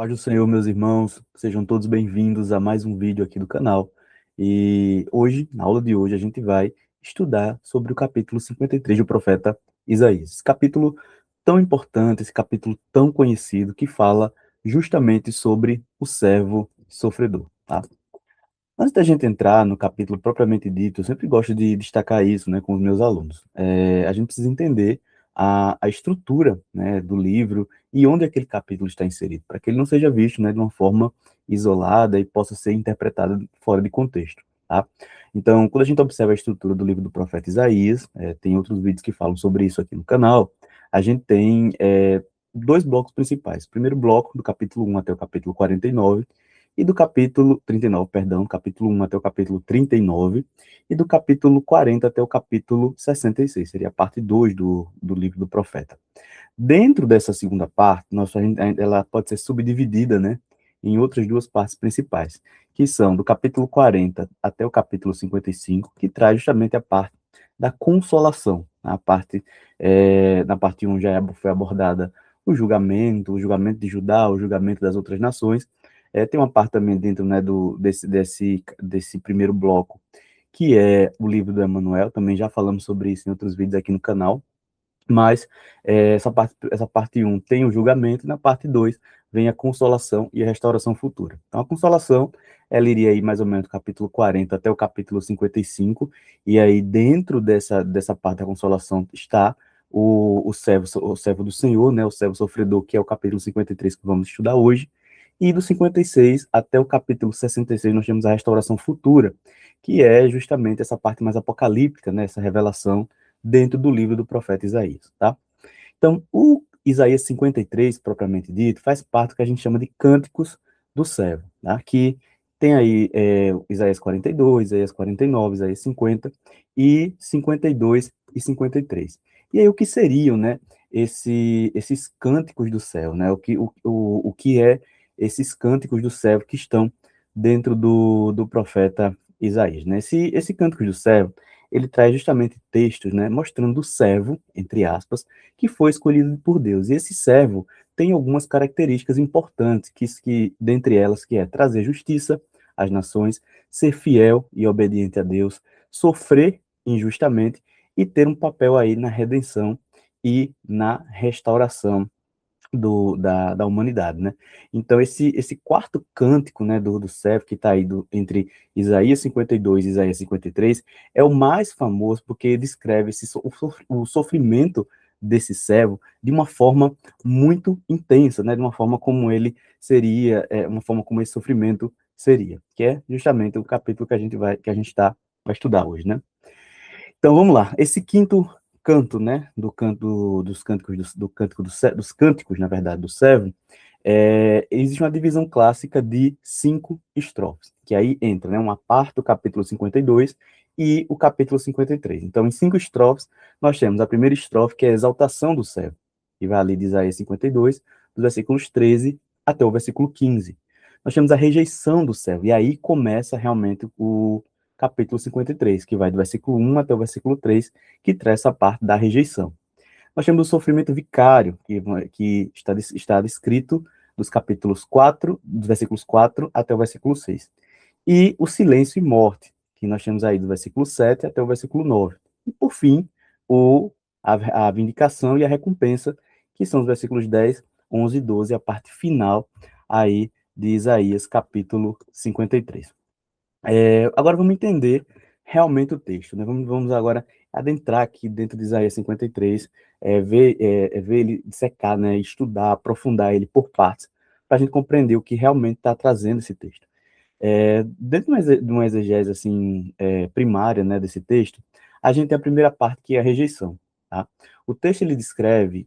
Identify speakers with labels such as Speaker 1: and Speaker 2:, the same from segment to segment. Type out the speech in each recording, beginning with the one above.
Speaker 1: Paz do Senhor, meus irmãos, sejam todos bem-vindos a mais um vídeo aqui do canal. E hoje, na aula de hoje, a gente vai estudar sobre o capítulo 53 do profeta Isaías. Esse capítulo tão importante, esse capítulo tão conhecido, que fala justamente sobre o servo sofredor, tá? Antes da gente entrar no capítulo propriamente dito, eu sempre gosto de destacar isso, né, com os meus alunos. A gente precisa entender a estrutura, né, do livro e onde aquele capítulo está inserido, para que ele não seja visto, né, de uma forma isolada e possa ser interpretado fora de contexto, tá? Então, quando a gente observa a estrutura do livro do profeta Isaías, tem outros vídeos que falam sobre isso aqui no canal, a gente tem dois blocos principais. O primeiro bloco, do capítulo 1 até o capítulo 49, e do capítulo 39, perdão, capítulo 1 até o capítulo 39, e do capítulo 40 até o capítulo 66, seria a parte 2 do livro do profeta. Dentro dessa segunda parte, ela pode ser subdividida, né, em outras duas partes principais, que são do capítulo 40 até o capítulo 55, que traz justamente a parte da consolação, na parte 1 já foi abordada o julgamento de Judá, o julgamento das outras nações. Tem uma parte também dentro, né, desse primeiro bloco, que é o livro do Emanuel, também já falamos sobre isso em outros vídeos aqui no canal, mas essa parte 1 tem o julgamento, e na parte 2 vem a consolação e a restauração futura. Então, a consolação, ela iria aí mais ou menos do capítulo 40 até o capítulo 55, e aí dentro dessa parte da consolação está o servo do Senhor, né, o servo sofredor, que é o capítulo 53 que vamos estudar hoje, e do 56 até o capítulo 66 nós temos a restauração futura, que é justamente essa parte mais apocalíptica, né, essa revelação dentro do livro do profeta Isaías, tá? Então, o Isaías 53, propriamente dito, faz parte do que a gente chama de cânticos do servo, tá? Que tem aí Isaías 42, Isaías 49, Isaías 50 e 52 e 53. E aí o que seriam, né, esses cânticos do céu, né? O que é esses cânticos do céu que estão dentro do profeta Isaías, né? Esse cântico do céu, ele traz justamente textos, né, mostrando o servo, entre aspas, que foi escolhido por Deus. E esse servo tem algumas características importantes, dentre elas, que é trazer justiça às nações, ser fiel e obediente a Deus, sofrer injustamente e ter um papel aí na redenção e na restauração da humanidade, né? Então, esse quarto cântico, né, do servo, que está aí entre Isaías 52 e Isaías 53, é o mais famoso porque descreve o sofrimento desse servo de uma forma muito intensa, né? De uma forma como ele seria, uma forma como esse sofrimento seria, que é justamente o capítulo que a gente vai estudar hoje, né? Então vamos lá. Esse quinto canto, né, do canto dos cânticos do cântico dos cânticos, na verdade, do servo, existe uma divisão clássica de 5 estrofes, que aí entra, né, uma parte do capítulo 52 e o capítulo 53. Então, em 5 estrofes, nós temos a primeira estrofe, que é a exaltação do servo, que vai ali de Isaías 52, dos versículos 13 até o versículo 15. Nós temos a rejeição do servo, e aí começa realmente o capítulo 53, que vai do versículo 1 até o versículo 3, que traz essa parte da rejeição. Nós temos o sofrimento vicário, que está descrito dos versículos 4 até o versículo 6. E o silêncio e morte, que nós temos aí do versículo 7 até o versículo 9. E, por fim, a vindicação e a recompensa, que são os versículos 10, 11 e 12, a parte final aí de Isaías, capítulo 53. Agora vamos entender realmente o texto, né? Vamos agora adentrar aqui dentro de Isaías 53, ver ele dissecar, né? Estudar, aprofundar ele por partes, para a gente compreender o que realmente está trazendo esse texto. Dentro de uma exegese assim, primária, né, desse texto, a gente tem a primeira parte, que é a rejeição. Tá? O texto ele descreve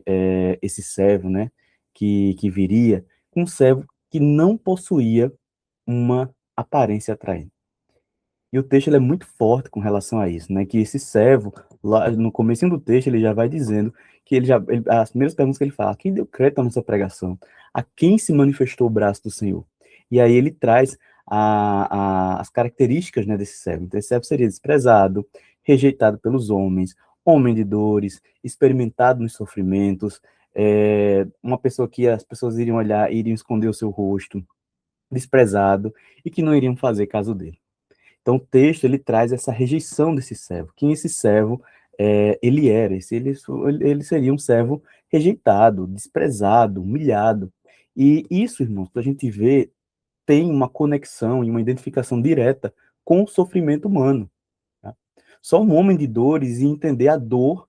Speaker 1: esse servo, né, que viria, um servo que não possuía uma aparência atraente. E o texto ele é muito forte com relação a isso, né? Que esse servo, lá no começo do texto, ele já vai dizendo que as primeiras perguntas que ele fala: quem deu crédito à nossa pregação? A quem se manifestou o braço do Senhor? E aí ele traz as características, né, desse servo. Então, esse servo seria desprezado, rejeitado pelos homens, homem de dores, experimentado nos sofrimentos, uma pessoa que as pessoas iriam olhar, iriam esconder o seu rosto, desprezado, e que não iriam fazer caso dele. Então, o texto ele traz essa rejeição desse servo. Quem esse servo ele era? Ele seria um servo rejeitado, desprezado, humilhado. E isso, irmãos, a gente vê, tem uma conexão e uma identificação direta com o sofrimento humano. Tá? Só um homem de dores ia entender a dor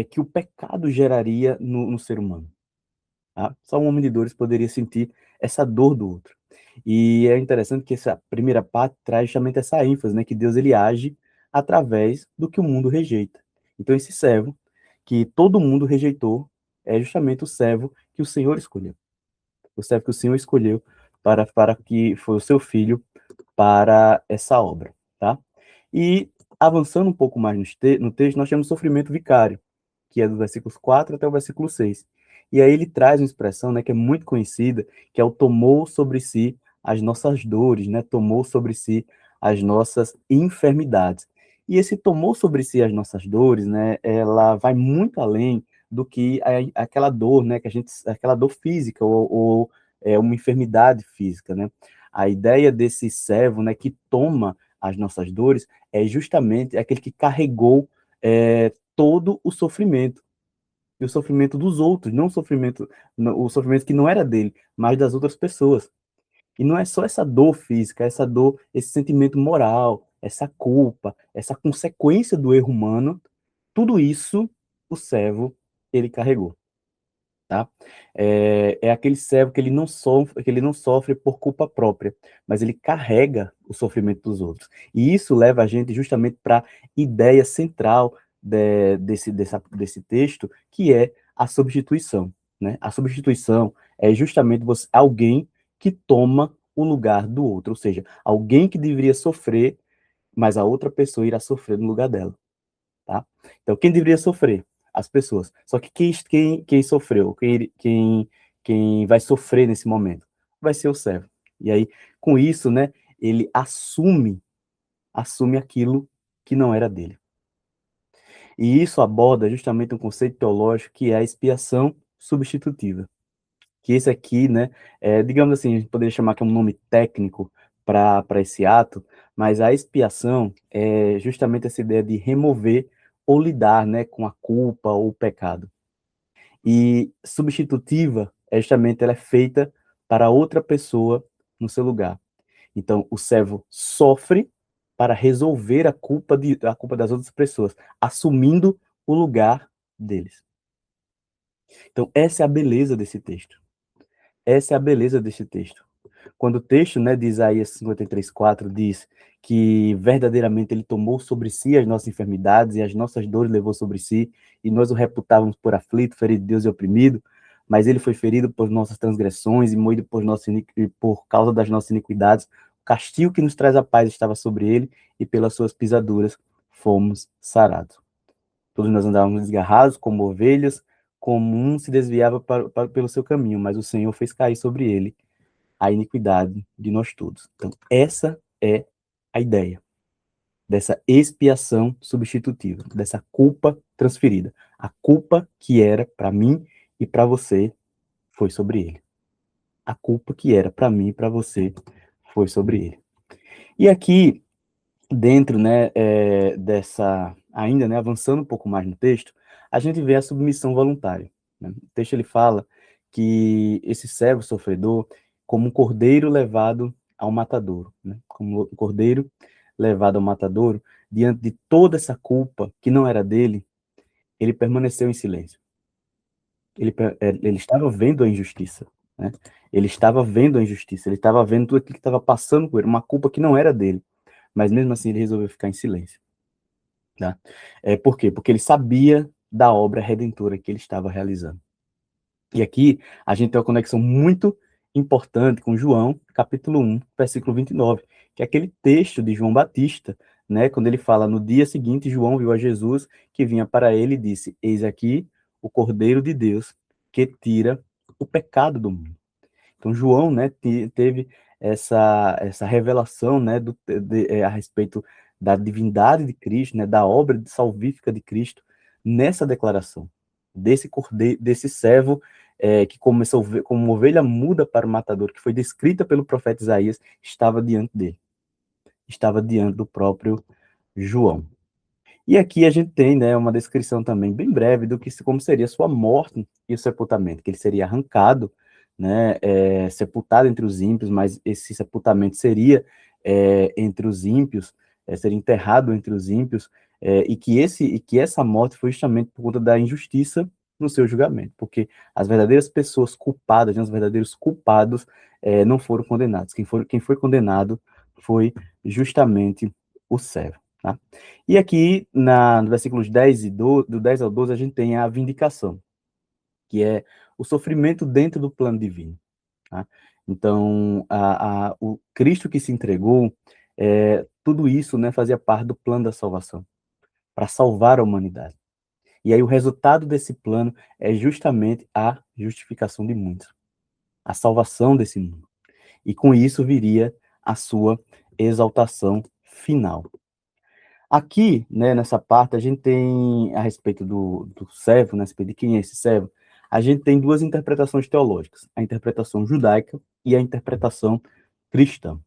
Speaker 1: que o pecado geraria no ser humano. Tá? Só um homem de dores poderia sentir essa dor do outro. E é interessante que essa primeira parte traz justamente essa ênfase, né, que Deus ele age através do que o mundo rejeita. Então esse servo que todo mundo rejeitou é justamente o servo que o Senhor escolheu. O servo que o Senhor escolheu para que foi o seu filho para essa obra, tá? E avançando um pouco mais no texto, nós temos o sofrimento vicário, que é do versículos 4 até o versículo 6. E aí ele traz uma expressão, né, que é muito conhecida, que é o tomou sobre si as nossas dores, né? Tomou sobre si as nossas enfermidades. E esse tomou sobre si as nossas dores, né, ela vai muito além do que aquela dor, né, aquela dor física ou uma enfermidade física, né? A ideia desse servo, né, que toma as nossas dores é justamente aquele que carregou todo o sofrimento. E o sofrimento dos outros, não o sofrimento que não era dele, mas das outras pessoas. E não é só essa dor física, essa dor, esse sentimento moral, essa culpa, essa consequência do erro humano, tudo isso o servo ele carregou. Tá? É aquele servo que ele não sofre por culpa própria, mas ele carrega o sofrimento dos outros. E isso leva a gente justamente para a ideia central desse texto, que é a substituição. Né? A substituição é justamente alguém que toma o lugar do outro, ou seja, alguém que deveria sofrer, mas a outra pessoa irá sofrer no lugar dela. Tá? Então, quem deveria sofrer? As pessoas. Só que quem sofreu, quem vai sofrer nesse momento? Vai ser o servo. E aí, com isso, né, ele assume aquilo que não era dele. E isso aborda justamente um conceito teológico que é a expiação substitutiva. Que esse aqui, né, digamos assim, a gente poderia chamar que é um nome técnico para esse ato, mas a expiação é justamente essa ideia de remover ou lidar, né, com a culpa ou o pecado. E substitutiva é justamente ela é feita para outra pessoa no seu lugar. Então, o servo sofre para resolver a culpa das outras pessoas, assumindo o lugar deles. Então, essa é a beleza desse texto. Essa é a beleza desse texto. Quando o texto, né, de Isaías 53:4 diz que verdadeiramente ele tomou sobre si as nossas enfermidades e as nossas dores levou sobre si, e nós o reputávamos por aflito, ferido de Deus e oprimido, mas ele foi ferido por nossas transgressões e moído por causa das nossas iniquidades. O castigo que nos traz a paz estava sobre ele, e pelas suas pisaduras fomos sarados. Todos nós andávamos desgarrados como ovelhas, como um se desviava pelo seu caminho, mas o Senhor fez cair sobre ele a iniquidade de nós todos. Então, essa é a ideia dessa expiação substitutiva, dessa culpa transferida. A culpa que era para mim e para você foi sobre ele. A culpa que era para mim e para você foi sobre ele. E aqui, dentro, né, ainda, né, avançando um pouco mais no texto, a gente vê a submissão voluntária. Né? O texto ele fala que esse servo sofredor, como um cordeiro levado ao matadouro, né? Como um cordeiro levado ao matadouro, diante de toda essa culpa que não era dele, ele permaneceu em silêncio. Ele estava vendo a injustiça, né? Ele estava vendo a injustiça, ele estava vendo tudo aquilo que estava passando por ele, uma culpa que não era dele, mas mesmo assim ele resolveu ficar em silêncio. Tá? Por quê? Porque ele sabia da obra redentora que ele estava realizando. E aqui a gente tem uma conexão muito importante com João, capítulo 1, versículo 29, que é aquele texto de João Batista, né, quando ele fala: no dia seguinte, João viu a Jesus que vinha para ele e disse: eis aqui o Cordeiro de Deus que tira o pecado do mundo. Então, João, né, teve essa revelação, né, a respeito da divindade de Cristo, né, da obra salvífica de Cristo, nessa declaração. desse cordeiro, desse servo que começou como uma ovelha muda para o matador, que foi descrita pelo profeta Isaías, estava diante dele, estava diante do próprio João. E aqui a gente tem, né, uma descrição também bem breve do que como seria sua morte e o sepultamento, que ele seria arrancado, né, sepultado entre os ímpios, mas esse sepultamento seria entre os ímpios, seria enterrado entre os ímpios, e que essa morte foi justamente por conta da injustiça no seu julgamento, porque as verdadeiras pessoas culpadas, né, os verdadeiros culpados não foram condenados. Quem foi condenado foi justamente o servo. Tá? E aqui, no versículos 10 e 12, do 10 ao 12, a gente tem a vindicação, que é o sofrimento dentro do plano divino. Tá? Então, o Cristo que se entregou, tudo isso, né, fazia parte do plano da salvação, para salvar a humanidade. E aí o resultado desse plano é justamente a justificação de muitos, a salvação desse mundo. E com isso viria a sua exaltação final. Aqui, né, nessa parte, a gente tem, a respeito do servo, né, a respeito de quem é esse servo, a gente tem duas interpretações teológicas, a interpretação judaica e a interpretação cristã.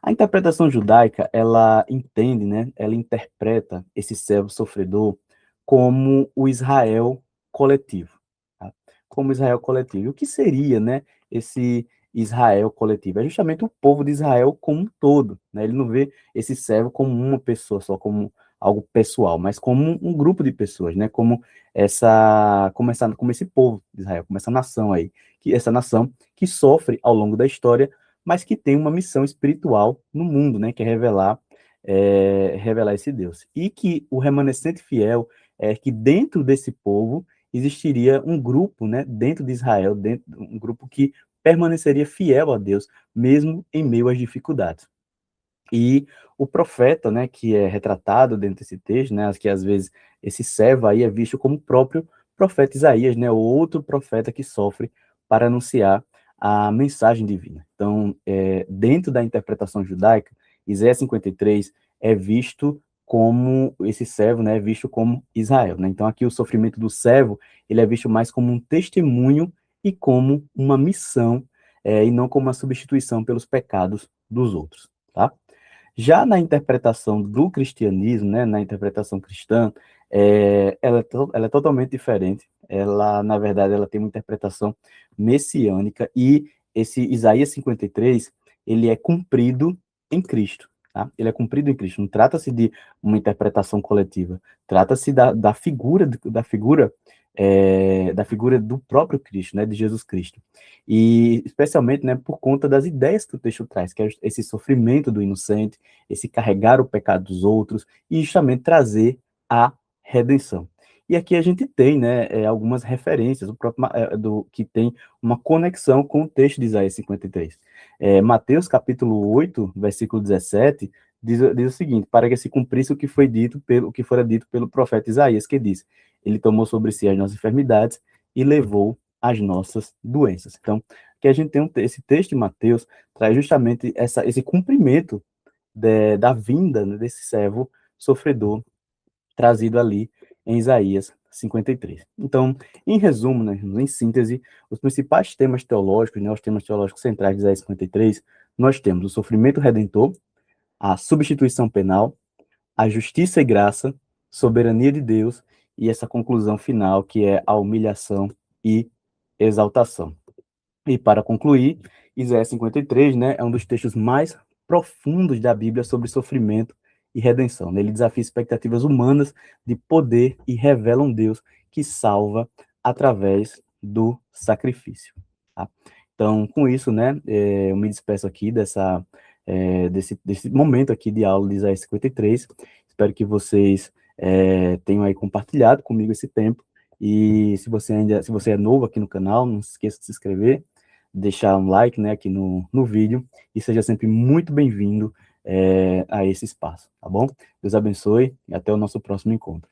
Speaker 1: A interpretação judaica, ela entende, né, ela interpreta esse servo sofredor como o Israel coletivo. Tá? Como Israel coletivo. E o que seria, né, esse Israel coletivo? É justamente o povo de Israel como um todo. Né? Ele não vê esse servo como uma pessoa só, como algo pessoal, mas como um grupo de pessoas, né? Como esse povo de Israel, como essa nação aí, essa nação que sofre ao longo da história, mas que tem uma missão espiritual no mundo, né, que é revelar esse Deus. E que o remanescente fiel é que dentro desse povo existiria um grupo, né, dentro de Israel, um grupo que permaneceria fiel a Deus, mesmo em meio às dificuldades. E o profeta, né, que é retratado dentro desse texto, né, que às vezes esse servo aí é visto como o próprio profeta Isaías, né, outro profeta que sofre para anunciar a mensagem divina. Então, dentro da interpretação judaica, Isaías 53 é visto como esse servo, né, é visto como Israel, né? Então, aqui o sofrimento do servo, ele é visto mais como um testemunho e como uma missão, e não como uma substituição pelos pecados dos outros, tá? Já na interpretação do cristianismo, né, na interpretação cristã, ela é totalmente diferente. Ela, na verdade, ela tem uma interpretação messiânica e esse Isaías 53, ele é cumprido em Cristo. Tá? Ele é cumprido em Cristo. Não trata-se de uma interpretação coletiva. Trata-se da figura do próprio Cristo, né, de Jesus Cristo. E especialmente, né, por conta das ideias que o texto traz, que é esse sofrimento do inocente, esse carregar o pecado dos outros e justamente trazer a redenção. E aqui a gente tem, né, algumas referências que tem uma conexão com o texto de Isaías 53. Mateus capítulo 8, versículo 17, diz o seguinte: para que se cumprisse o que fora dito pelo profeta Isaías, que diz: ele tomou sobre si as nossas enfermidades e levou as nossas doenças. Então, aqui a gente tem esse texto de Mateus, traz justamente esse cumprimento da vinda, né, desse servo sofredor trazido ali em Isaías 53. Então, em resumo, né, em síntese, os principais temas teológicos, né, os temas teológicos centrais de Isaías 53, nós temos o sofrimento redentor, a substituição penal, a justiça e graça, soberania de Deus e essa conclusão final que é a humilhação e exaltação. E para concluir, Isaías 53, né, é um dos textos mais profundos da Bíblia sobre sofrimento e redenção. Né? Ele desafia expectativas humanas de poder e revela um Deus que salva através do sacrifício. Tá? Então, com isso, né, eu me despeço aqui desse momento aqui de aula de Isaías 53. Espero que vocês tenham aí compartilhado comigo esse tempo. E se você é novo aqui no canal, não se esqueça de se inscrever, deixar um like, né, aqui no vídeo, e seja sempre muito bem-vindo a esse espaço, tá bom? Deus abençoe e até o nosso próximo encontro.